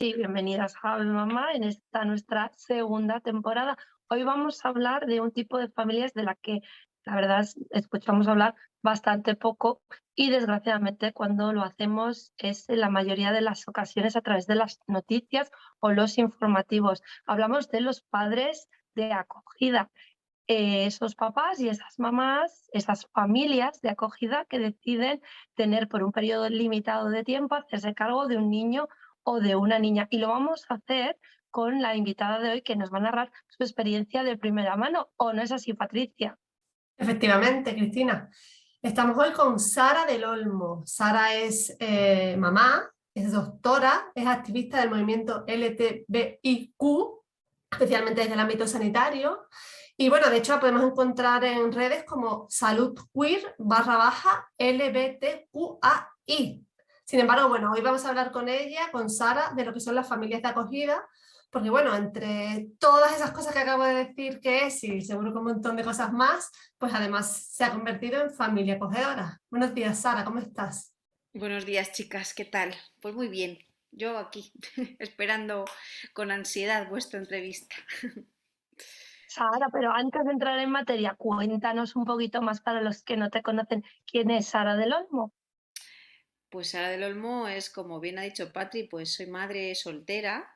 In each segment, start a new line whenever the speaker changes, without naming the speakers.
y bienvenidas a Ave Mamá en esta nuestra segunda temporada. Hoy vamos a hablar de un tipo de familias de la que la verdad escuchamos hablar bastante poco y desgraciadamente cuando lo hacemos es en la mayoría de las ocasiones a través de las noticias o los informativos. Hablamos de los padres de acogida, esos papás y esas mamás, esas familias de acogida que deciden tener por un periodo limitado de tiempo, hacerse cargo de un niño o de una niña. Y lo vamos a hacer con la invitada de hoy que nos va a narrar su experiencia de primera mano. ¿O no es así, Patricia?
Efectivamente, Cristina. Estamos hoy con Sara del Olmo. Sara es mamá, es doctora, es activista del movimiento LGTBIQ, especialmente desde el ámbito sanitario. Y bueno, de hecho la podemos encontrar en redes como Salud Queer /LGBTQAI. Sin embargo, bueno, hoy vamos a hablar con ella, con Sara, de lo que son las familias de acogida, porque bueno, entre todas esas cosas que acabo de decir que es, y seguro que un montón de cosas más, pues además se ha convertido en familia acogedora. Buenos días, Sara, ¿cómo estás?
Buenos días, chicas, ¿qué tal? Pues muy bien, yo aquí, esperando con ansiedad vuestra entrevista.
Sara, pero antes de entrar en materia, cuéntanos un poquito más para los que no te conocen, ¿quién es Sara del Olmo?
Pues Sara del Olmo es, como bien ha dicho Patri, pues soy madre soltera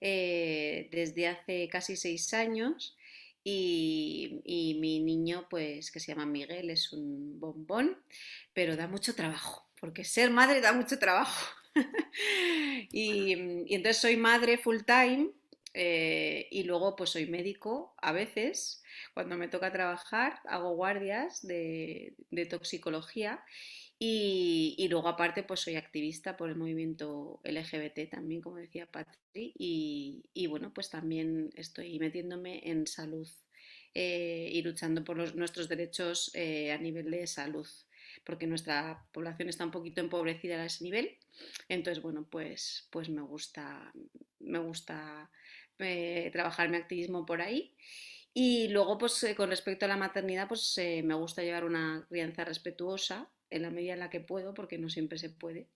desde hace casi 6 años y mi niño, pues que se llama Miguel, es un bombón, pero da mucho trabajo, porque ser madre da mucho trabajo. Y entonces soy madre full time y luego pues soy médico a veces. Cuando me toca trabajar hago guardias de toxicología y luego aparte pues soy activista por el movimiento LGBT también, como decía Patri, y bueno, pues también estoy metiéndome en salud y luchando por nuestros derechos a nivel de salud, porque nuestra población está un poquito empobrecida a ese nivel. Entonces, bueno, pues me gusta trabajar mi activismo por ahí. Y luego, pues con respecto a la maternidad, pues me gusta llevar una crianza respetuosa en la medida en la que puedo, porque no siempre se puede,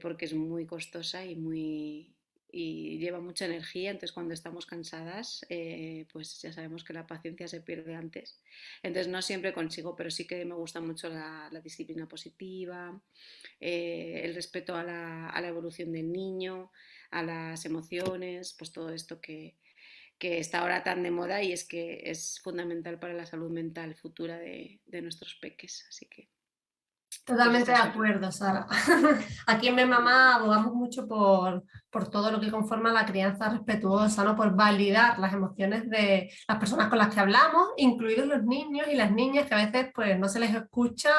porque es muy costosa y lleva mucha energía, entonces cuando estamos cansadas, pues ya sabemos que la paciencia se pierde antes. Entonces no siempre consigo, pero sí que me gusta mucho la disciplina positiva, el respeto a la evolución del niño, a las emociones, pues todo esto que está ahora tan de moda y es que es fundamental para la salud mental futura de nuestros peques. Así que, pues
Totalmente
esto
de
soy yo.
acuerdo, Sara. Aquí en Mi Mamá abogamos mucho por todo lo que conforma la crianza respetuosa, ¿no? Por validar las emociones de las personas con las que hablamos, incluidos los niños y las niñas, que a veces pues, no se les escucha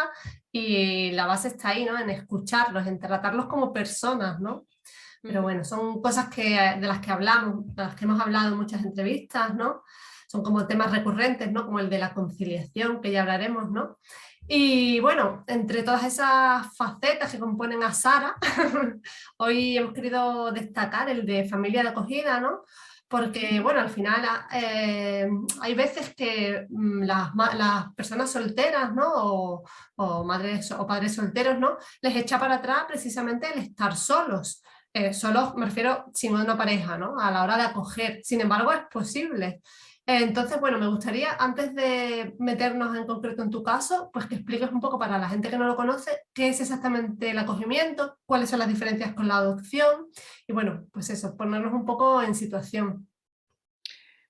y la base está ahí, ¿no? En escucharlos, en tratarlos como personas, ¿no? Pero
Ujú.
bueno, son cosas de las que hablamos, de las que hemos hablado en muchas entrevistas, ¿no? Son como temas recurrentes, ¿no? Como el de la conciliación, que ya hablaremos, ¿no? Y bueno, entre todas esas facetas que componen a Sara, hoy hemos querido destacar el de familia de acogida, ¿no? Porque, bueno, al final hay veces que las personas solteras, ¿no? O madres o padres solteros, ¿no? Les echa para atrás precisamente el estar solos. Solos me refiero sin una pareja, ¿no? A la hora de acoger. Sin embargo, es posible. Entonces, bueno, me gustaría, antes de meternos en concreto en tu caso, pues que expliques un poco para la gente que no lo conoce qué es exactamente el acogimiento, cuáles son las diferencias con la adopción y bueno, pues eso, ponernos un poco en situación.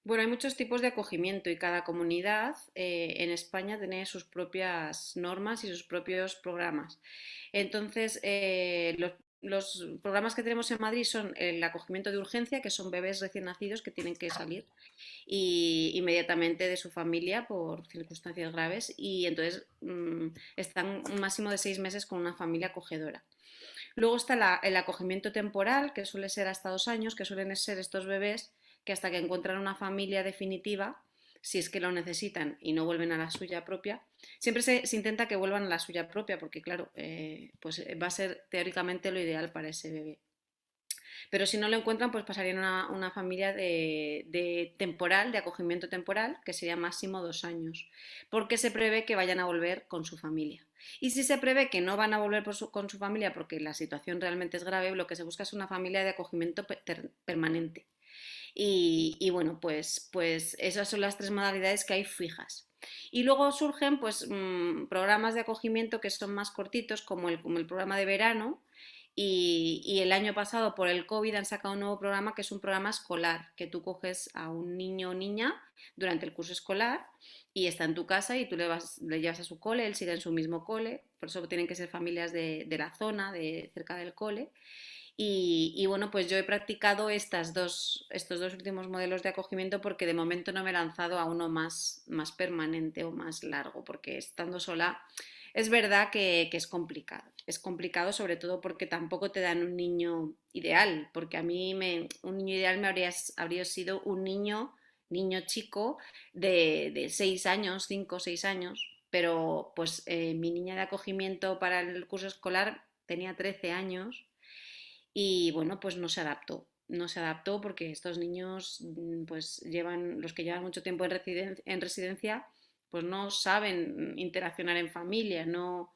Bueno, hay muchos tipos de acogimiento y cada comunidad en España tiene sus propias normas y sus propios programas. Entonces, los programas que tenemos en Madrid son el acogimiento de urgencia, que son bebés recién nacidos que tienen que salir y inmediatamente de su familia por circunstancias graves y entonces están un máximo de 6 meses con una familia acogedora. Luego está el acogimiento temporal, que suele ser hasta 2 años, que suelen ser estos bebés que hasta que encuentran una familia definitiva, si es que lo necesitan y no vuelven a la suya propia, siempre se intenta que vuelvan a la suya propia, porque claro, pues va a ser teóricamente lo ideal para ese bebé. Pero si no lo encuentran, pues pasarían a una familia de temporal, de acogimiento temporal, que sería máximo 2 años, porque se prevé que vayan a volver con su familia. Y si se prevé que no van a volver con su familia porque la situación realmente es grave, lo que se busca es una familia de acogimiento permanente. Y bueno, pues esas son las tres modalidades que hay fijas. Y luego surgen pues programas de acogimiento que son más cortitos, como el programa de verano, y el año pasado por el COVID han sacado un nuevo programa que es un programa escolar, que tú coges a un niño o niña durante el curso escolar y está en tu casa y tú le llevas a su cole, él sigue en su mismo cole, por eso tienen que ser familias de la zona, de cerca del cole. Y bueno, pues yo he practicado estos dos últimos modelos de acogimiento porque de momento no me he lanzado a uno más permanente o más largo, porque estando sola es verdad que es complicado. Es complicado sobre todo porque tampoco te dan un niño ideal, porque a mí un niño ideal habría sido un niño chico de 6 años, 5 o 6 años, pero pues mi niña de acogimiento para el curso escolar tenía 13 años y bueno, pues no se adaptó. No se adaptó porque estos niños, pues los que llevan mucho tiempo en residencia, pues no saben interaccionar en familia, no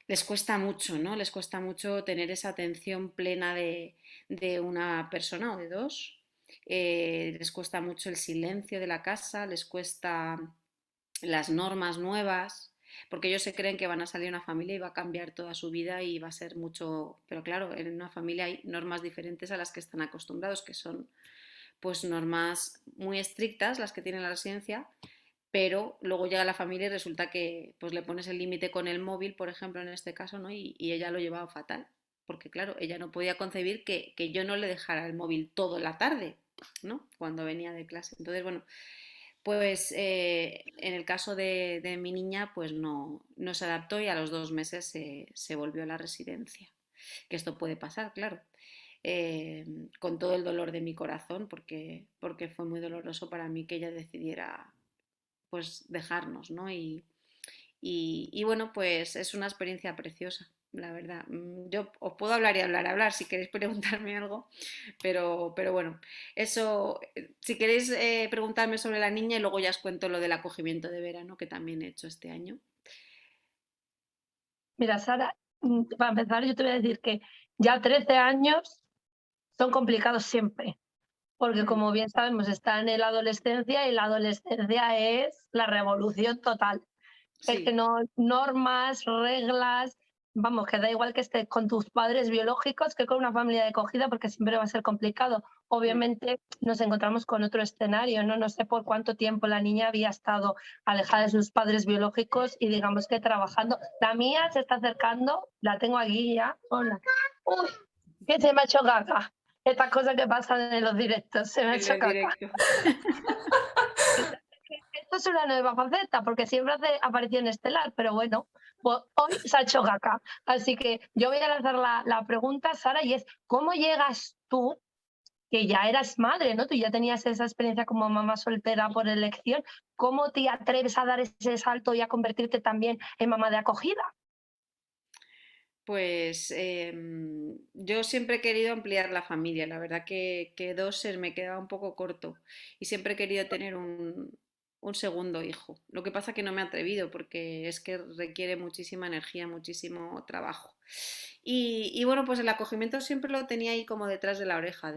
les cuesta mucho, ¿no? Les cuesta mucho tener esa atención plena de una persona o de dos. Les cuesta mucho el silencio de la casa, les cuesta las normas nuevas, porque ellos se creen que van a salir una familia y va a cambiar toda su vida y va a ser mucho, pero claro, en una familia hay normas diferentes a las que están acostumbrados, que son pues normas muy estrictas, las que tiene la residencia, pero luego llega la familia y resulta que pues le pones el límite con el móvil, por ejemplo, en este caso, ¿no? Y ella lo llevaba fatal, porque claro, ella no podía concebir que yo no le dejara el móvil toda la tarde, ¿no? Cuando venía de clase. Entonces, bueno, pues en el caso de mi niña, pues no se adaptó y a los 2 meses se volvió a la residencia. Que esto puede pasar, claro. Eh, con todo el dolor de mi corazón, porque fue muy doloroso para mí que ella decidiera pues dejarnos, ¿no? Y bueno, pues es una experiencia preciosa, la verdad. Yo os puedo hablar y hablar si queréis preguntarme algo, pero bueno, eso, si queréis preguntarme sobre la niña y luego ya os cuento lo del acogimiento de verano que también he hecho este año.
Mira, Sara, para empezar, yo te voy a decir que ya 13 años son complicados siempre, porque
Mm,
como bien sabemos, está en la adolescencia y la adolescencia es la revolución total. Es que
Sí,
no, normas, reglas, vamos, que da igual que estés con tus padres biológicos que con una familia de acogida, porque siempre va a ser complicado.
mm,
Obviamente nos encontramos con otro escenario, ¿no? No sé por cuánto tiempo la niña había estado alejada de sus padres biológicos y digamos que trabajando. La mía se está acercando, la tengo aquí ya. Hola. Uy, que se me ha hecho caca. Estas cosas que pasan en los directos, se me ha
en
hecho
el
caca.
directo.
Esto es una nueva faceta, porque siempre hace aparición estelar, pero bueno, pues hoy se ha hecho gaca. Así que yo voy a lanzar la pregunta, Sara, y es, ¿cómo llegas tú, que ya eras madre, ¿no? Tú ya tenías esa experiencia como mamá soltera por elección, ¿cómo te atreves a dar ese salto y a convertirte también en mamá de acogida?
Pues yo siempre he querido ampliar la familia, la verdad que dos se me quedaba un poco corto y siempre he querido tener un segundo hijo. Lo que pasa que no me he atrevido porque es que requiere muchísima energía, muchísimo trabajo. Y bueno, pues el acogimiento siempre lo tenía ahí como detrás de la oreja,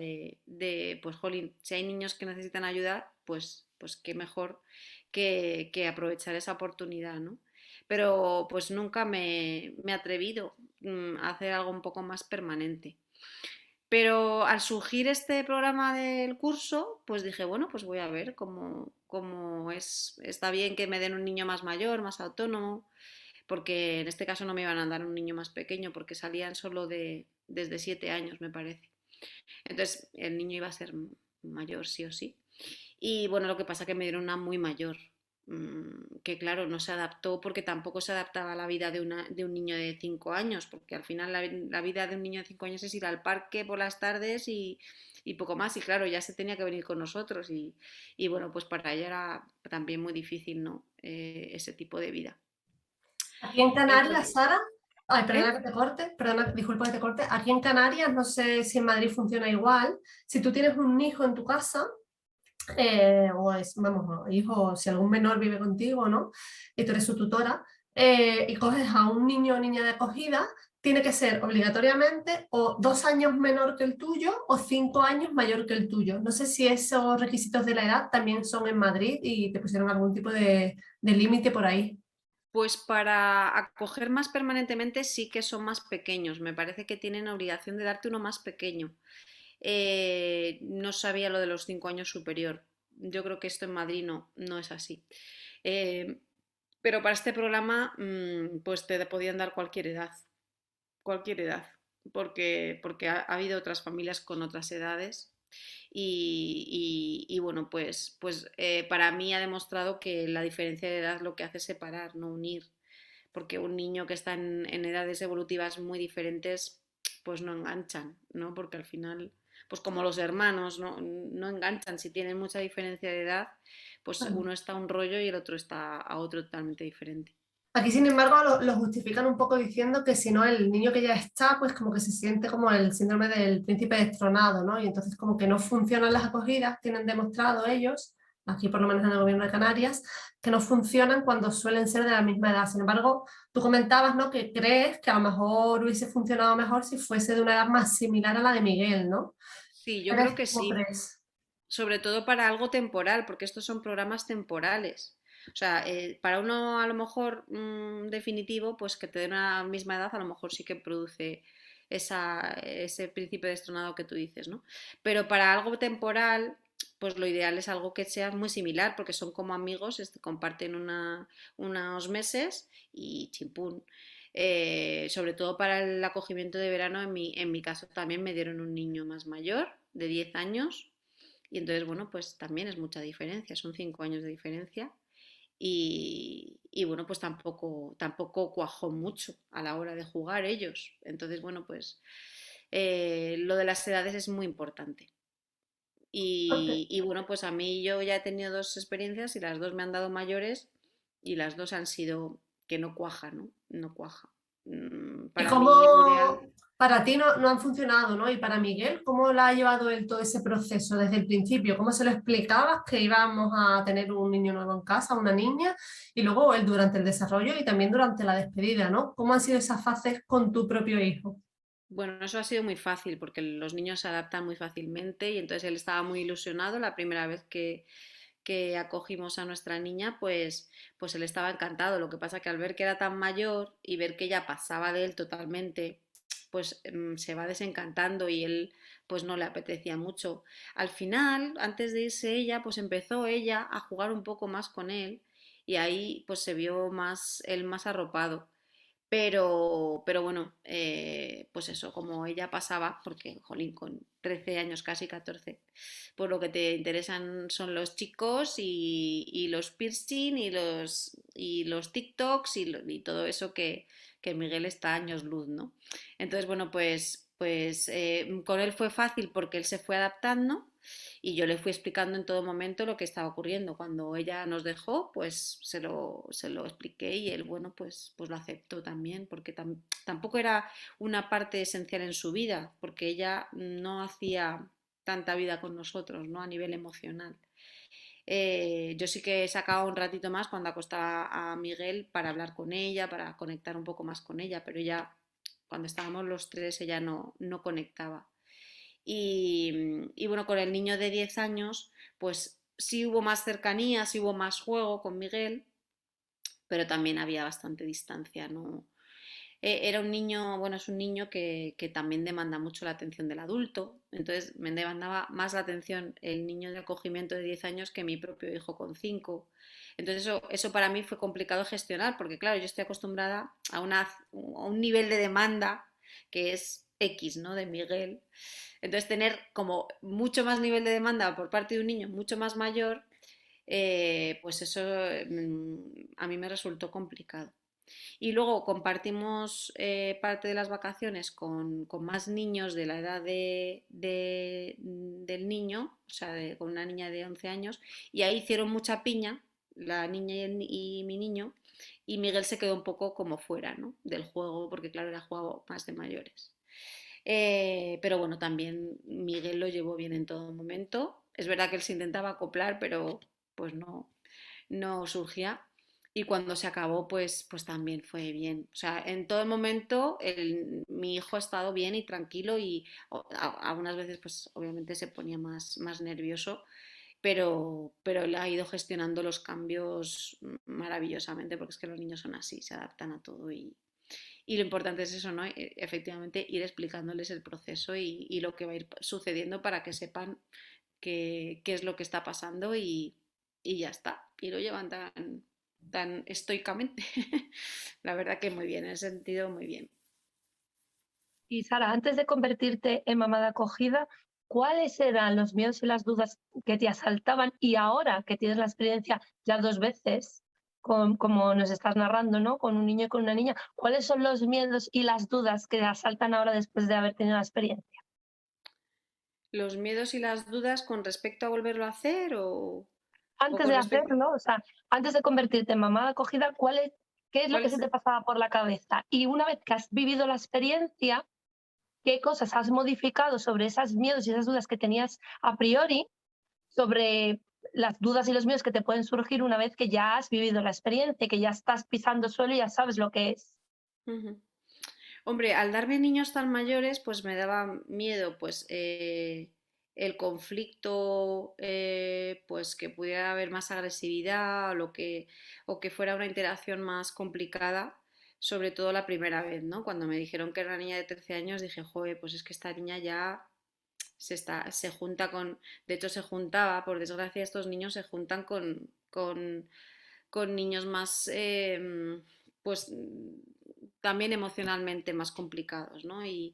pues jolín, si hay niños que necesitan ayuda, pues qué mejor que aprovechar esa oportunidad, ¿no? Pero pues nunca me he atrevido a hacer algo un poco más permanente. Pero al surgir este programa del curso, pues dije, bueno, pues voy a ver cómo es. Está bien que me den un niño más mayor, más autónomo, porque en este caso no me iban a dar un niño más pequeño, porque salían solo desde 7 años, me parece. Entonces el niño iba a ser mayor, sí o sí. Y bueno, lo que pasa es que me dieron una muy mayor, que claro, no se adaptó porque tampoco se adaptaba a la vida de un niño de 5 años, porque al final la vida de un niño de 5 años es ir al parque por las tardes y poco más, y claro, ya se tenía que venir con nosotros y bueno, pues para ella era también muy difícil, ¿no? Ese tipo de vida.
aquí en Canarias,
Entonces,
Sara, Ay,
¿Eh?
perdona que te corte, perdona, disculpa que te corte. Aquí en Canarias, no sé si en Madrid funciona igual. Si tú tienes un hijo en tu casa, o es, vamos, o hijo, si algún menor vive contigo, ¿no? Y tú eres su tutora, y coges a un niño o niña de acogida, tiene que ser obligatoriamente o 2 años menor que el tuyo o 5 años mayor que el tuyo. No sé si esos requisitos de la edad también son en Madrid y te pusieron algún tipo de límite por ahí.
Pues para acoger más permanentemente sí que son más pequeños. Me parece que tienen obligación de darte uno más pequeño. No sabía lo de los 5 años superior. Yo creo que esto en Madrid no es así. Eh, pero para este programa, pues te podían dar cualquier edad, porque ha habido otras familias con otras edades y bueno, pues para mí ha demostrado que la diferencia de edad lo que hace es separar, no unir, porque un niño que está en edades evolutivas muy diferentes, pues no enganchan, ¿no? Porque al final, pues como los hermanos, no enganchan, si tienen mucha diferencia de edad, pues uno está a un rollo y el otro está a otro totalmente diferente.
Aquí, sin embargo, lo justifican un poco diciendo que si no, el niño que ya está, pues como que se siente como el síndrome del príncipe destronado, ¿no? Y entonces como que no funcionan las acogidas, tienen demostrado ellos, aquí por lo menos en el gobierno de Canarias, que no funcionan cuando suelen ser de la misma edad. Sin embargo, tú comentabas, ¿no? Que crees que a lo mejor hubiese funcionado mejor si fuese de una edad más similar a la de Miguel, ¿no?
Sí, yo creo
¿Eres
que
cómo
sí.
crees?
Sobre todo para algo temporal, porque estos son programas temporales. O sea, para uno a lo mejor definitivo, pues que te den una misma edad, a lo mejor sí que produce ese príncipe destronado que tú dices, ¿no? Pero para algo temporal, pues lo ideal es algo que sea muy similar, porque son como amigos, comparten unos meses y chimpún. Sobre todo para el acogimiento de verano, en mi caso también me dieron un niño más mayor, de 10 años, y entonces, bueno, pues también es mucha diferencia, son 5 años de diferencia. Y bueno, pues tampoco cuajó mucho a la hora de jugar ellos. Entonces, bueno, pues lo de las edades es muy importante. Y bueno, pues a mí yo ya he tenido dos experiencias y las dos me han dado mayores y las dos han sido que no cuaja, ¿no? No cuaja.
¿Y
Para mí lo ideal.
cómo para ti no han funcionado, ¿no? Y para Miguel, ¿cómo lo ha llevado él todo ese proceso desde el principio? ¿Cómo se lo explicabas que íbamos a tener un niño nuevo en casa, una niña? Y luego él durante el desarrollo y también durante la despedida, ¿no? ¿Cómo han sido esas fases con tu propio hijo?
Bueno, eso ha sido muy fácil porque los niños se adaptan muy fácilmente y entonces él estaba muy ilusionado la primera vez que acogimos a nuestra niña, pues él estaba encantado. Lo que pasa que al ver que era tan mayor y ver que ella pasaba de él totalmente, pues se va desencantando y él pues no le apetecía mucho. Al final, antes de irse ella, pues empezó ella a jugar un poco más con él y ahí pues se vio más él más arropado. Pero bueno, pues eso, como ella pasaba, porque, jolín, con 13 años, casi 14, pues lo que te interesan son los chicos y los piercing y los TikToks y todo eso que Miguel está a años luz, ¿no? Entonces, bueno, pues con él fue fácil porque él se fue adaptando y yo le fui explicando en todo momento lo que estaba ocurriendo. Cuando ella nos dejó, pues se lo expliqué y él, bueno, pues lo aceptó también, porque tampoco era una parte esencial en su vida, porque ella no hacía tanta vida con nosotros, ¿no? A nivel emocional. Yo sí que sacaba un ratito más cuando acostaba a Miguel para hablar con ella, para conectar un poco más con ella, pero ella, cuando estábamos los tres, ella no conectaba. Y bueno, con el niño de 10 años, pues sí hubo más cercanía, sí hubo más juego con Miguel, pero también había bastante distancia, ¿no? Era un niño, bueno, es un niño que también demanda mucho la atención del adulto, entonces me demandaba más la atención el niño de acogimiento de 10 años que mi propio hijo con 5. Entonces eso para mí fue complicado gestionar, porque claro, yo estoy acostumbrada a un nivel de demanda que es X, ¿no? De Miguel. Entonces tener como mucho más nivel de demanda por parte de un niño mucho más mayor, pues eso a mí me resultó complicado. Y luego compartimos parte de las vacaciones con más niños de la edad del niño, o sea, con una niña de 11 años, y ahí hicieron mucha piña, la niña y mi niño, y Miguel se quedó un poco como fuera, ¿no? Del juego, porque claro, era juego más de mayores. Pero bueno, también Miguel lo llevó bien en todo momento. Es verdad que él se intentaba acoplar, pero pues no surgía. Y cuando se acabó, pues también fue bien. O sea, en todo momento mi hijo ha estado bien y tranquilo y algunas veces pues obviamente se ponía más nervioso, pero él ha ido gestionando los cambios maravillosamente porque es que los niños son así, se adaptan a todo y lo importante es eso, ¿no? Efectivamente, ir explicándoles el proceso y lo que va a ir sucediendo para que sepan qué es lo que está pasando y ya está. Y lo llevan tan estoicamente. La verdad que muy bien, en ese sentido muy bien.
Y Sara, antes de convertirte en mamá de acogida, ¿cuáles eran los miedos y las dudas que te asaltaban? Y ahora que tienes la experiencia ya 2 veces, como nos estás narrando, ¿no? Con un niño y con una niña, ¿cuáles son los miedos y las dudas que te asaltan ahora después de haber tenido la experiencia?
¿Los miedos y las dudas con respecto a volverlo a hacer o
Antes
con
de
respecto
hacerlo, o sea, antes de convertirte en mamá de acogida, ¿qué es lo
cuál
que se
es?
te pasaba por la cabeza? Y una vez que has vivido la experiencia, ¿qué cosas has modificado sobre esos miedos y esas dudas que tenías a priori, sobre las dudas y los miedos que te pueden surgir una vez que ya has vivido la experiencia, que ya estás pisando suelo y ya sabes lo que es?
Ujú. Hombre, al darme niños tan mayores, pues me daba miedo, pues el conflicto, pues que pudiera haber más agresividad o que fuera una interacción más complicada, sobre todo la primera vez, ¿no? Cuando me dijeron que era una niña de 13 años, dije, joder, pues es que esta niña ya se junta de hecho se juntaba, por desgracia, estos niños se juntan con niños más, pues también emocionalmente más complicados, ¿no? Y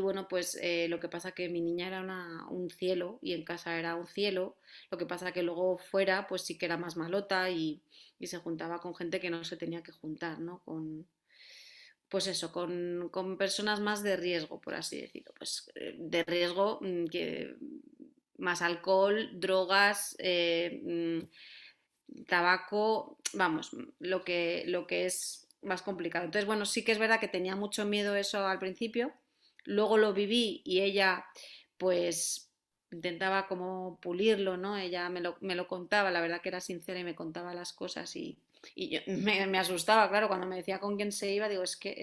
bueno, pues lo que pasa que mi niña era un cielo y en casa era un cielo, lo que pasa que luego fuera pues sí que era más malota y se juntaba con gente que no se tenía que juntar, ¿no? Pues eso, con personas más de riesgo, por así decirlo, pues de riesgo que más alcohol, drogas, tabaco, vamos, lo que es más complicado. Entonces, bueno, sí que es verdad que tenía mucho miedo eso al principio, luego lo viví y ella, pues, intentaba como pulirlo, ¿no? Ella me lo contaba, la verdad que era sincera y me contaba las cosas y yo me asustaba, claro, cuando me decía con quién se iba, digo, es que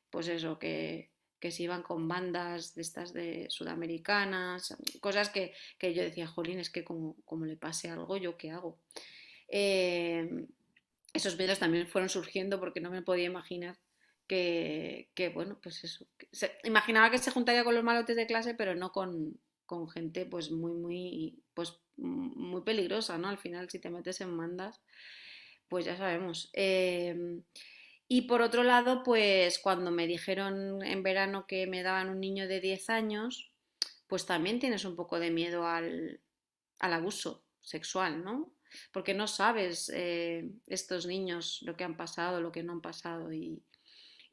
pues eso, que se iban con bandas de estas de sudamericanas, cosas que yo decía, jolín, es que como le pase algo, ¿yo qué hago? Eh, Esos miedos también fueron surgiendo porque no me podía imaginar bueno, pues eso. Imaginaba que se juntaría con los malotes de clase, pero no con gente pues muy peligrosa, ¿no? Al final, si te metes en mandas, pues ya sabemos. Y por otro lado, pues cuando me dijeron en verano que me daban un niño de 10 años, pues también tienes un poco de miedo al abuso sexual, ¿no? Porque no sabes estos niños lo que han pasado, lo que no han pasado.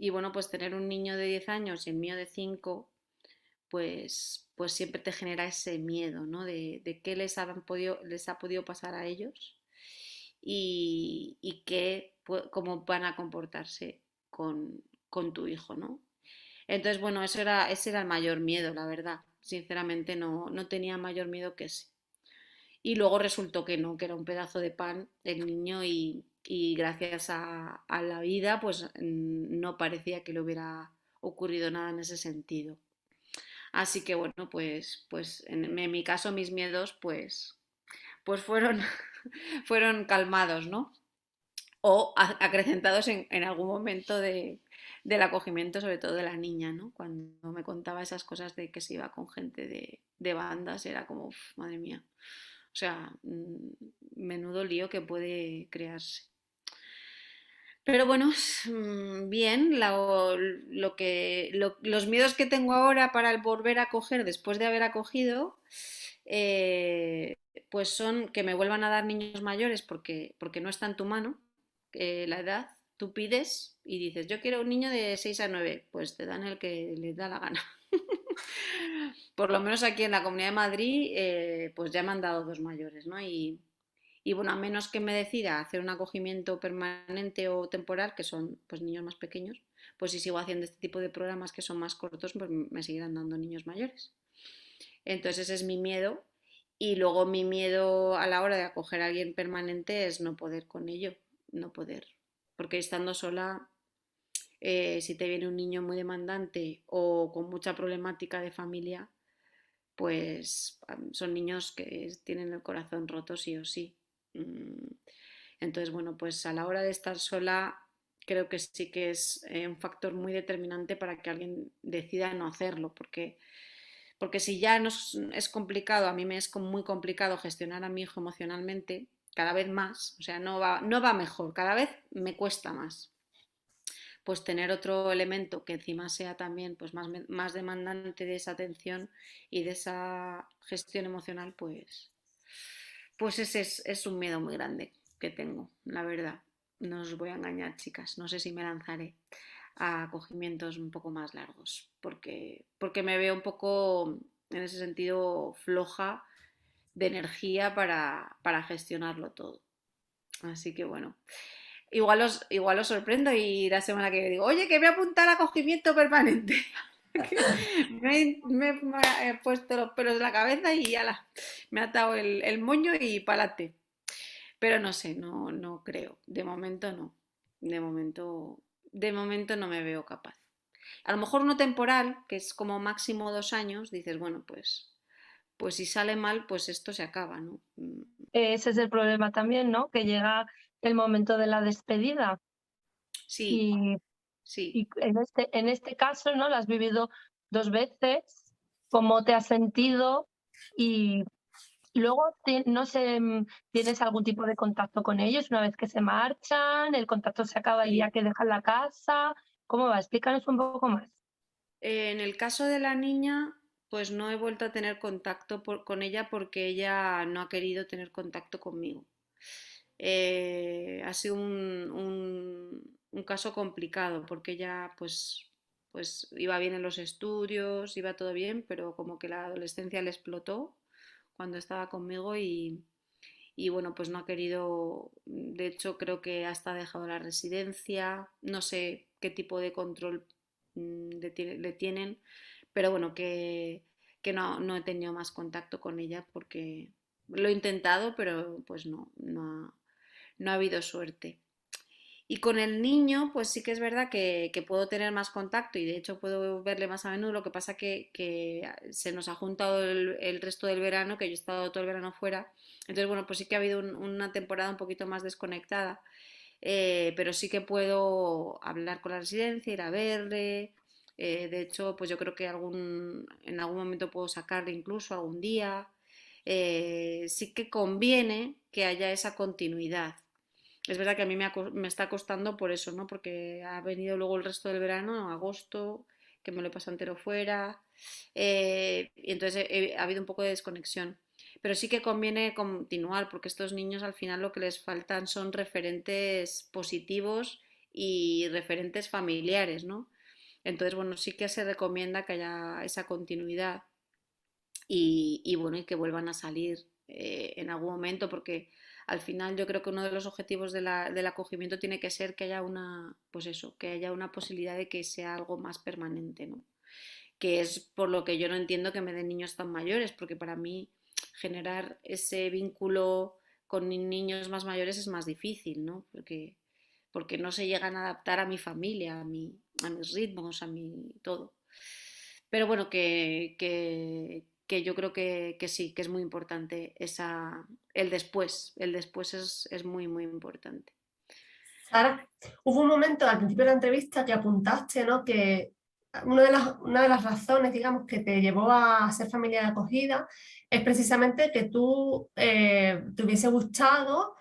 Y bueno, pues tener un niño de 10 años y el mío de 5 pues siempre te genera ese miedo, ¿no? De qué les ha podido pasar a ellos y cómo van a comportarse con tu hijo, ¿no? Entonces, bueno, ese era el mayor miedo, la verdad. Sinceramente no tenía mayor miedo que ese. Y luego resultó que no, que era un pedazo de pan el niño y gracias a la vida, pues no parecía que le hubiera ocurrido nada en ese sentido. Así que bueno, pues en mi caso mis miedos pues fueron calmados, ¿no? O acrecentados en algún momento del acogimiento, sobre todo de la niña, ¿no? Cuando me contaba esas cosas de que se iba con gente de bandas, era como, "Uf, madre mía". O sea, menudo lío que puede crearse. Pero bueno, bien, los miedos que tengo ahora para el volver a acoger después de haber acogido, eh, pues son que me vuelvan a dar niños mayores porque no está en tu mano la edad. Tú pides y dices, yo quiero un niño de 6 a 9, pues te dan el que les da la gana. Por lo menos aquí en la Comunidad de Madrid, pues ya me han dado dos mayores, ¿no? Y Y bueno, a menos que me decida hacer un acogimiento permanente o temporal, que son pues niños más pequeños, pues si sigo haciendo este tipo de programas que son más cortos, pues me seguirán dando niños mayores. Entonces ese es mi miedo. Y luego mi miedo a la hora de acoger a alguien permanente es no poder con ello, no poder. Porque estando sola, si te viene un niño muy demandante o con mucha problemática de familia, pues son niños que tienen el corazón roto sí o sí. Entonces, bueno, pues a la hora de estar sola, creo que sí que es un factor muy determinante para que alguien decida no hacerlo, porque si ya es complicado, a mí me es muy complicado gestionar a mi hijo emocionalmente, cada vez más, o sea, no va mejor, cada vez me cuesta más. Pues tener otro elemento que encima sea también pues más demandante de esa atención y de esa gestión emocional, pues ese es un miedo muy grande que tengo, la verdad. No os voy a engañar, chicas, no sé si me lanzaré a acogimientos un poco más largos, porque me veo un poco en ese sentido floja de energía para gestionarlo todo. Así que bueno, igual os sorprendo y la semana que viene digo, oye, que voy a apuntar a acogimiento permanente. Me he puesto los pelos de la cabeza y ala, me ha atado el moño y pa'lante. Pero no sé, no creo. De momento no. De momento, de momento no me veo capaz. A lo mejor uno temporal, que es como máximo 2 años, dices, bueno, pues si sale mal, pues esto se acaba, ¿no?
Ese es el problema también, ¿no? Que llega el momento de la despedida
Sí,
y,
sí.
y en este caso, ¿no? Lo has vivido 2 veces, cómo te has sentido y luego, no sé, ¿tienes algún tipo de contacto con ellos una vez que se marchan? ¿El contacto se acaba el día
Sí.
que dejan la casa? ¿Cómo va? Explícanos un poco más.
En el caso de la niña, pues no he vuelto a tener contacto con ella porque ella no ha querido tener contacto conmigo. Ha sido un caso complicado porque ella pues iba bien en los estudios, iba todo bien, pero como que la adolescencia le explotó cuando estaba conmigo y bueno, pues no ha querido, de hecho creo que hasta ha dejado la residencia, no sé qué tipo de control le tienen, pero bueno, que no he tenido más contacto con ella porque lo he intentado, pero pues no ha habido suerte. Y con el niño, pues sí que es verdad que puedo tener más contacto y de hecho puedo verle más a menudo. Lo que pasa que se nos ha juntado el resto del verano, que yo he estado todo el verano fuera. Entonces, bueno, pues sí que ha habido una temporada un poquito más desconectada. Pero sí que puedo hablar con la residencia, ir a verle. De hecho, pues yo creo que en algún momento puedo sacarle incluso algún día. Sí que conviene que haya esa continuidad. Es verdad que a mí me está costando por eso, ¿no? Porque ha venido luego el resto del verano, agosto, que me lo he pasado entero fuera, y entonces ha habido un poco de desconexión. Pero sí que conviene continuar, porque estos niños al final lo que les faltan son referentes positivos y referentes familiares, ¿no? Entonces, bueno, sí que se recomienda que haya esa continuidad y bueno, y que vuelvan a salir en algún momento, porque al final yo creo que uno de los objetivos del acogimiento tiene que ser que haya pues eso, que haya una posibilidad de que sea algo más permanente, ¿no? Que es por lo que yo no entiendo que me den niños tan mayores, porque para mí generar ese vínculo con niños más mayores es más difícil, ¿no? Porque no se llegan a adaptar a mi familia, a mis ritmos, a mi todo. Pero bueno, que yo creo que sí, que es muy importante el después. El después es muy, muy importante.
Sara, hubo un momento al principio de la entrevista que apuntaste, ¿no? Que una de las razones, digamos, que te llevó a ser familia de acogida es precisamente que tú te hubiese gustado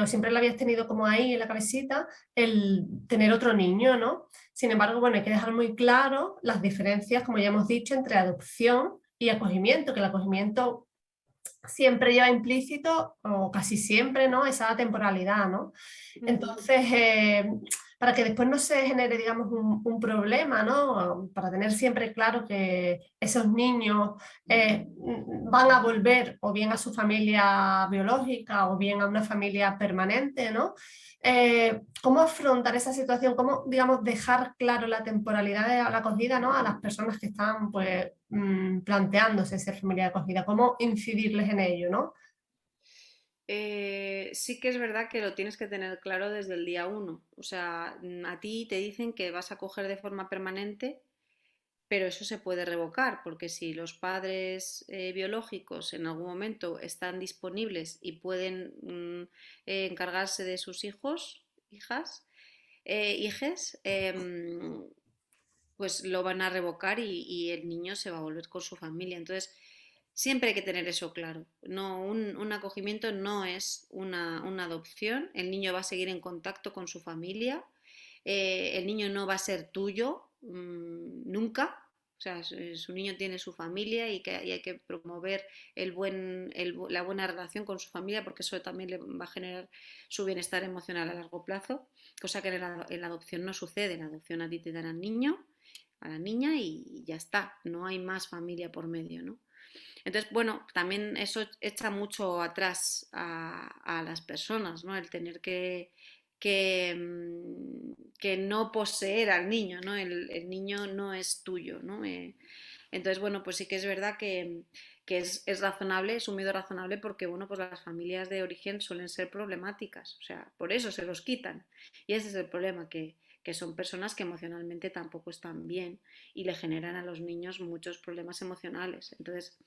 o siempre lo habías tenido como ahí en la cabecita el tener otro niño, ¿no? Sin embargo, bueno, hay que dejar muy claro las diferencias, como ya hemos dicho, entre adopción y acogimiento, que el acogimiento siempre lleva implícito, o casi siempre, ¿no? Esa temporalidad, ¿no? Entonces, para que después no se genere, digamos, problema, ¿no? Para tener siempre claro que esos niños van a volver o bien a su familia biológica o bien a una familia permanente, ¿no? ¿Cómo afrontar esa situación? ¿Cómo, digamos, dejar claro la temporalidad de la acogida, ¿no? A las personas que están, pues, planteándose ser familia de acogida? ¿Cómo incidirles en ello, ¿no?
Sí que es verdad que lo tienes que tener claro desde el día uno. O sea, a ti te dicen que vas a coger de forma permanente, pero eso se puede revocar, porque si los padres biológicos en algún momento están disponibles y pueden encargarse de sus hijos, hijas, hijes, pues lo van a revocar y el niño se va a volver con su familia. Entonces, siempre hay que tener eso claro. No, un acogimiento no es una adopción. El niño va a seguir en contacto con su familia. El niño no va a ser tuyo nunca. O sea, su niño tiene su familia y hay que promover la buena relación con su familia porque eso también le va a generar su bienestar emocional a largo plazo, cosa que en la adopción no sucede. En la adopción a ti te dan al niño, a la niña y ya está. No hay más familia por medio, ¿no? Entonces, bueno, también eso echa mucho atrás a las personas, ¿no? El tener que no poseer al niño, ¿no? El niño no es tuyo, ¿no? Entonces, bueno, pues sí que es verdad que es razonable, es un miedo razonable porque, bueno, pues las familias de origen suelen ser problemáticas, o sea, por eso se los quitan. Y ese es el problema, que son personas que emocionalmente tampoco están bien y le generan a los niños muchos problemas emocionales. Entonces,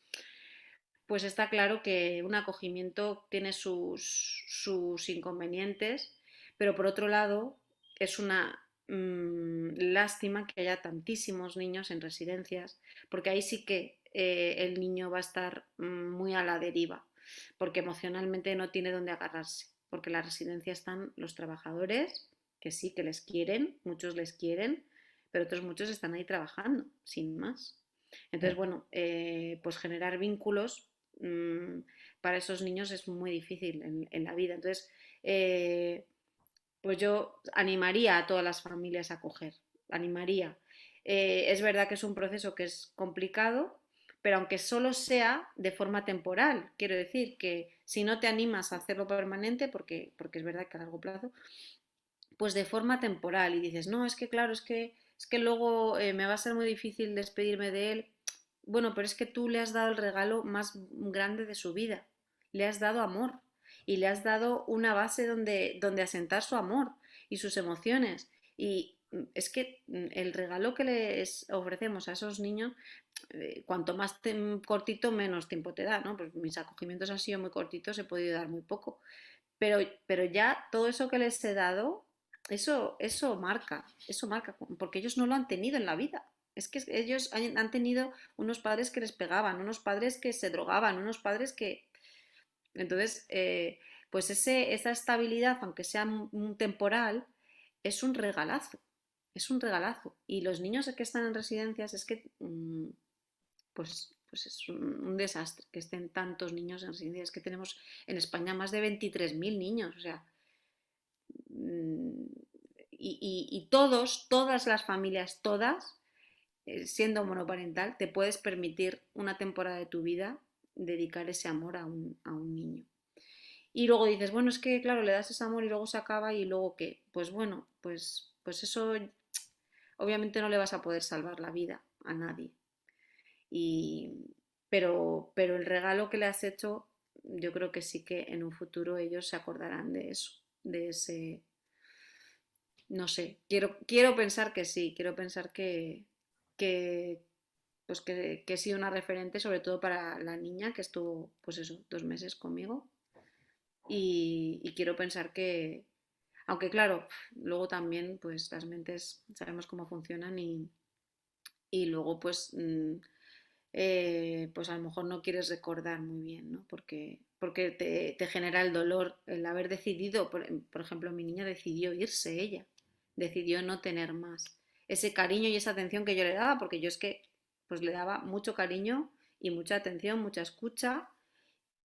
pues está claro que un acogimiento tiene sus inconvenientes, pero por otro lado es una lástima que haya tantísimos niños en residencias, porque ahí sí que el niño va a estar muy a la deriva, porque emocionalmente no tiene dónde agarrarse, porque en la residencia están los trabajadores, que sí que les quieren, muchos les quieren, pero otros muchos están ahí trabajando, sin más. Entonces, bueno, pues generar vínculos mmm, para esos niños es muy difícil en la vida. Entonces, pues yo animaría a todas las familias a coger, animaría. Es verdad que es un proceso que es complicado, pero aunque solo sea de forma temporal, quiero decir que si no te animas a hacerlo permanente, porque es verdad que a largo plazo, pues de forma temporal y dices, no, es que claro, es que luego me va a ser muy difícil despedirme de él. Bueno, pero es que tú le has dado el regalo más grande de su vida, le has dado amor y le has dado una base donde asentar su amor y sus emociones. Y es que el regalo que les ofrecemos a esos niños, cuanto más cortito, menos tiempo te da, ¿no? Pues mis acogimientos han sido muy cortitos, he podido dar muy poco. Pero ya todo eso que les he dado, eso marca, porque ellos no lo han tenido en la vida. Es que ellos han tenido unos padres que les pegaban, unos padres que se drogaban, unos padres que... Entonces, pues esa estabilidad, aunque sea temporal, es un regalazo, es un regalazo. Y los niños que están en residencias es que, pues es un desastre que estén tantos niños en residencias. Es que tenemos en España más de 23.000 niños, o sea, y todas las familias, todas, siendo monoparental, te puedes permitir una temporada de tu vida dedicar ese amor a un niño. Y luego dices, bueno, es que claro, le das ese amor y luego se acaba y luego qué. Pues bueno, pues eso obviamente no le vas a poder salvar la vida a nadie. Y, pero el regalo que le has hecho, yo creo que sí que en un futuro ellos se acordarán de eso, de ese, no sé, quiero pensar que sí, quiero pensar que, pues que he sido una referente, sobre todo para la niña que estuvo, pues eso, 2 meses conmigo. Y quiero pensar que, aunque claro, luego también, pues las mentes sabemos cómo funcionan y luego, pues a lo mejor no quieres recordar muy bien, ¿no? Porque te genera el dolor el haber decidido, por ejemplo, mi niña decidió irse ella, decidió no tener más. Ese cariño y esa atención que yo le daba, porque yo es que pues le daba mucho cariño y mucha atención, mucha escucha,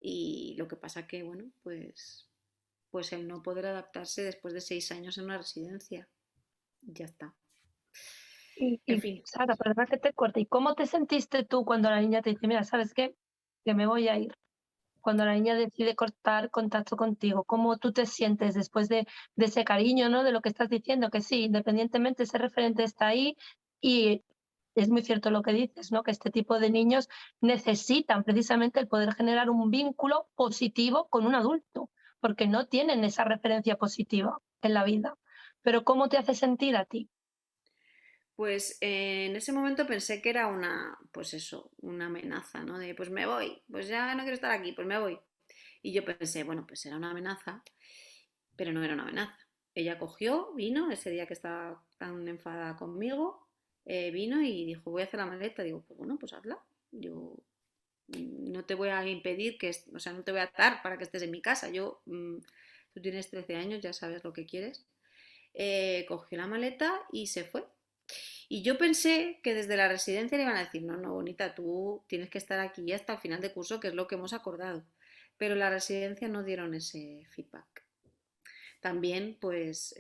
y lo que pasa que, bueno, pues el no poder adaptarse después de 6 años en una residencia. Ya está. En
Y
fin,
Sara, perdona que te corte. ¿Y cómo te sentiste tú cuando la niña te dice, mira, ¿sabes qué? Que me voy a ir. Cuando la niña decide cortar contacto contigo, ¿cómo tú te sientes después de ese cariño, ¿no? De lo que estás diciendo, que sí, independientemente ese referente está ahí y es muy cierto lo que dices, ¿no? Que este tipo de niños necesitan precisamente el poder generar un vínculo positivo con un adulto, porque no tienen esa referencia positiva en la vida. Pero ¿cómo te hace sentir a ti?
pues en ese momento pensé que era pues eso, una amenaza, ¿no? De, pues me voy, pues ya no quiero estar aquí, pues me voy. Y yo pensé, bueno, pues era una amenaza, pero no era una amenaza. Ella cogió, vino, ese día que estaba tan enfadada conmigo, vino y dijo, voy a hacer la maleta. Digo, pues bueno, pues hazla. Yo no te voy a impedir o sea, no te voy a atar para que estés en mi casa. Tú tienes 13 años, ya sabes lo que quieres. Cogió la maleta y se fue. Y yo pensé que desde la residencia le iban a decir, no, no, bonita, tú tienes que estar aquí hasta el final de curso, que es lo que hemos acordado. Pero la residencia no dieron ese feedback. También, pues,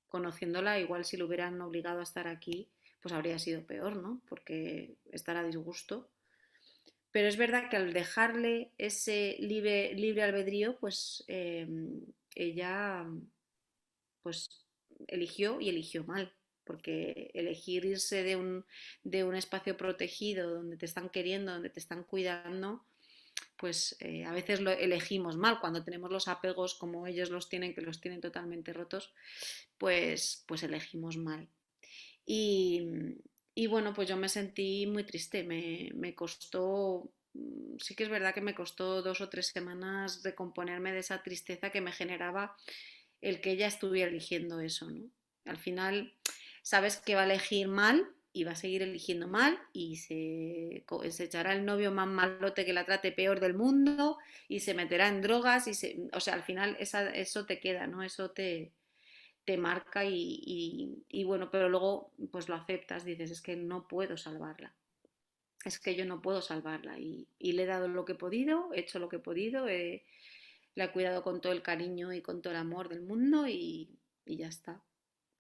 conociéndola, igual si lo hubieran obligado a estar aquí, pues habría sido peor, ¿no? Porque estar a disgusto. Pero es verdad que al dejarle ese libre albedrío, pues ella pues eligió y eligió mal, porque elegir irse de un espacio protegido donde te están queriendo, donde te están cuidando, pues a veces lo elegimos mal cuando tenemos los apegos como ellos los tienen, que los tienen totalmente rotos, pues elegimos mal. Y, y bueno, pues yo me sentí muy triste, me costó, sí que es verdad que me costó 2 o 3 semanas recomponerme de esa tristeza que me generaba el que ella estuviera eligiendo eso, ¿no? Al final sabes que va a elegir mal y va a seguir eligiendo mal y se echará el novio más malote que la trate peor del mundo y se meterá en drogas o sea, al final eso te queda, ¿no? Eso te marca y bueno, pero luego pues lo aceptas, dices, es que no puedo salvarla, es que yo no puedo salvarla y le he dado lo que he podido, he hecho lo que he podido, la he cuidado con todo el cariño y con todo el amor del mundo y ya está.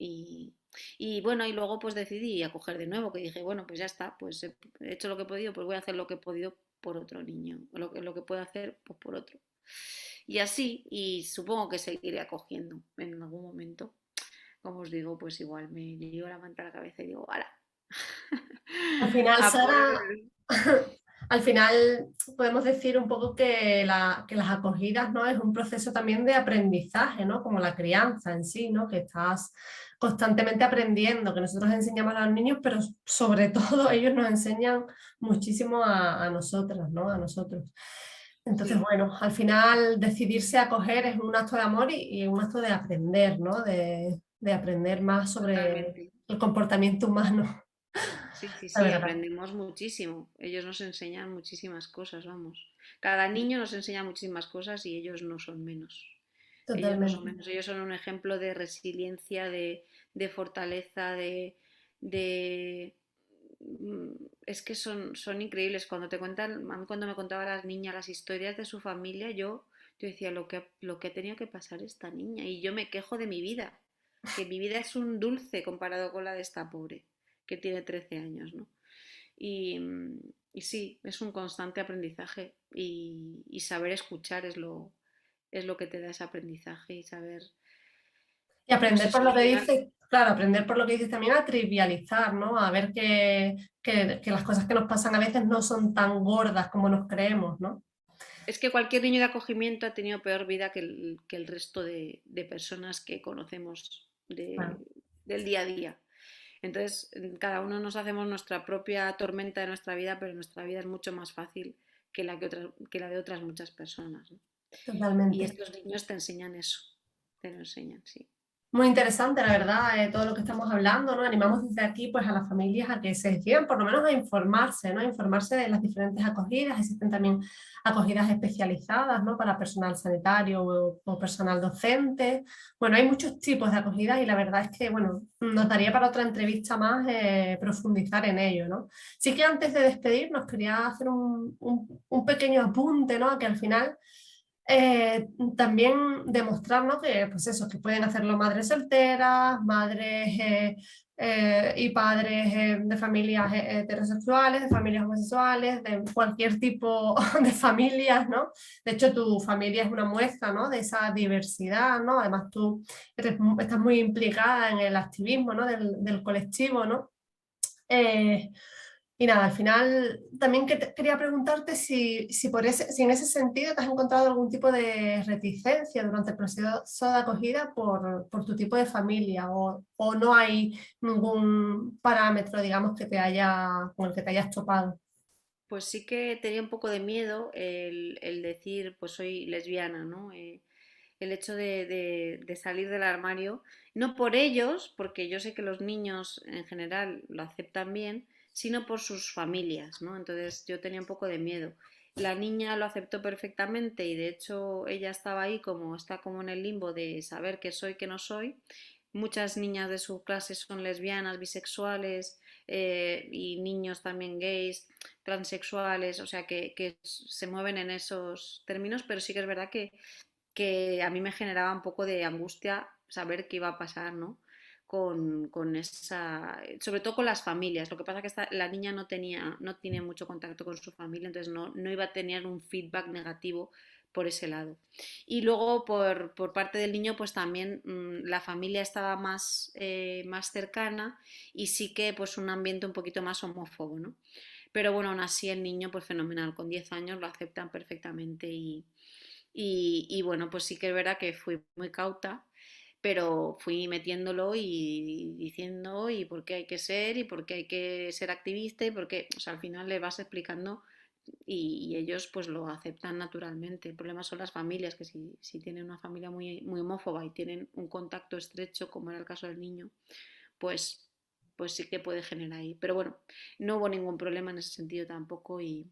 Y, y bueno, y luego pues decidí acoger de nuevo, que dije, bueno, pues ya está, pues he hecho lo que he podido, pues voy a hacer lo que he podido por otro niño, lo que puedo hacer pues por otro. Y así, y supongo que seguiré acogiendo en algún momento. Como os digo, pues igual me llevo la manta a la cabeza y digo, ¡hala!
Al final,
A por
Sara, al final podemos decir un poco que las acogidas, ¿no? Es un proceso también de aprendizaje, ¿no? Como la crianza en sí, ¿no? Que estás constantemente aprendiendo, que nosotros enseñamos a los niños, pero sobre todo ellos nos enseñan muchísimo a nosotras, ¿no? A nosotros. Entonces,
Sí,
bueno, al final decidirse a acoger es un acto de amor y un acto de aprender, ¿no? De aprender más sobre
totalmente.
el comportamiento humano,
Sí, sí,
la
sí,
verdad.
aprendemos muchísimo. Ellos nos enseñan muchísimas cosas, vamos. Cada niño nos enseña muchísimas cosas y ellos no son menos. Ellos no son
Totalmente.
menos. Ellos son un ejemplo de resiliencia, de fortaleza, de... mm, Es que son increíbles. Cuando te cuentan, a mí cuando me contaba las niñas las historias de su familia, yo decía lo que ha tenido que pasar esta niña. Y yo me quejo de mi vida, que mi vida es un dulce comparado con la de esta pobre, que tiene 13 años, ¿no? Y, y sí, es un constante aprendizaje y saber escuchar es lo que te da ese aprendizaje y saber,
Y
pues
aprender por
eso,
lo
al
que
final,
dices, claro, aprender por lo que dices también a trivializar, ¿no? A ver que las cosas que nos pasan a veces no son tan gordas como nos creemos, ¿no?
es que cualquier niño de acogimiento ha tenido peor vida que el resto de personas que conocemos
Claro.
del día a día. Entonces, cada uno nos hacemos nuestra propia tormenta de nuestra vida, pero nuestra vida es mucho más fácil que la de otras muchas personas, ¿no? Y
Totalmente.
estos niños te enseñan eso, te lo enseñan, sí.
Muy interesante, la verdad, todo lo que estamos hablando, ¿no? Animamos desde aquí pues, a las familias a que se decidan por lo menos a informarse, ¿no? Informarse de las diferentes acogidas. Existen también acogidas especializadas, ¿no? Para personal sanitario o personal docente. Bueno, hay muchos tipos de acogidas y la verdad es que, bueno, nos daría para otra entrevista más profundizar en ello, ¿no? Sí que antes de despedirnos quería hacer un pequeño apunte, ¿no? Que al final también demostrar, ¿no? Que, pues eso, que pueden hacerlo madres solteras, madres y padres de familias heterosexuales, de familias homosexuales, de cualquier tipo de familias, ¿no? De hecho, tu familia es una muestra, ¿no? De esa diversidad, ¿no? Además, tú estás muy implicada en el activismo, ¿no? Del colectivo, ¿no? Y nada, al final también quería preguntarte si en ese sentido te has encontrado algún tipo de reticencia durante el proceso de acogida por tu tipo de familia o no hay ningún parámetro, digamos, con el que te hayas topado.
Pues sí que tenía un poco de miedo el decir, pues soy lesbiana, ¿no? El hecho de salir del armario, no por ellos, porque yo sé que los niños en general lo aceptan bien, sino por sus familias, ¿no? Entonces yo tenía un poco de miedo. La niña lo aceptó perfectamente y de hecho ella estaba ahí como, está como en el limbo de saber qué soy, qué no soy. Muchas niñas de su clase son lesbianas, bisexuales y niños también gays, transexuales, o sea que se mueven en esos términos, pero sí que es verdad que a mí me generaba un poco de angustia saber qué iba a pasar, ¿no? Con esa, sobre todo con las familias. Lo que pasa es que la niña no tiene mucho contacto con su familia, entonces no iba a tener un feedback negativo por ese lado. Y luego por parte del niño, pues también la familia estaba más cercana y sí que pues un ambiente un poquito más homófobo, ¿no? Pero bueno, aún así el niño, pues fenomenal, con 10 años lo aceptan perfectamente y bueno, pues sí que es verdad que fui muy cauta, pero fui metiéndolo y diciendo y por qué hay que ser y por qué hay que ser activista y por qué, o sea, al final le vas explicando y ellos pues lo aceptan naturalmente. El problema son las familias, que si tienen una familia muy homófoba y tienen un contacto estrecho, como era el caso del niño, pues, pues sí que puede generar ahí. Pero bueno, no hubo ningún problema en ese sentido tampoco y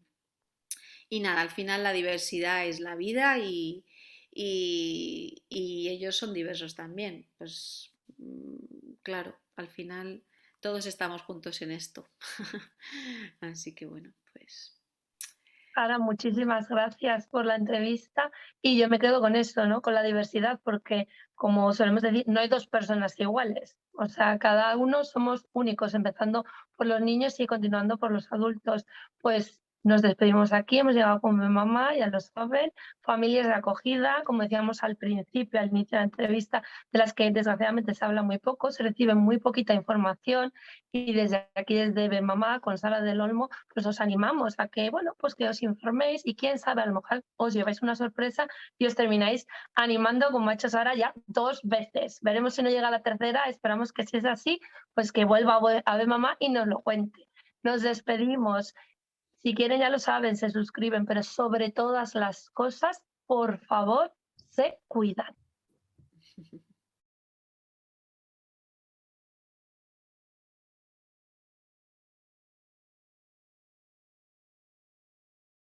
nada, al final la diversidad es la vida y ellos son diversos también. Pues claro, al final todos estamos juntos en esto. Así que bueno, pues
Sara, muchísimas gracias por la entrevista y yo me quedo con eso, ¿no? Con la diversidad, porque como solemos decir, no hay dos personas iguales. O sea, cada uno somos únicos, empezando por los niños y continuando por los adultos. Pues nos despedimos aquí, hemos llegado con mi mamá, ya lo saben, familias de acogida, como decíamos al principio, al inicio de la entrevista, de las que desgraciadamente se habla muy poco, se recibe muy poquita información y desde aquí, desde Mamá, con Sara del Olmo, pues os animamos a que, bueno, pues que os informéis y quién sabe, a lo mejor os lleváis una sorpresa y os termináis animando como ha hecho Sara ya 2 veces. Veremos si no llega a la tercera, esperamos que si es así, pues que vuelva a ver Mamá y nos lo cuente. Nos despedimos. Si quieren ya lo saben, se suscriben, pero sobre todas las cosas, por favor, se cuidan.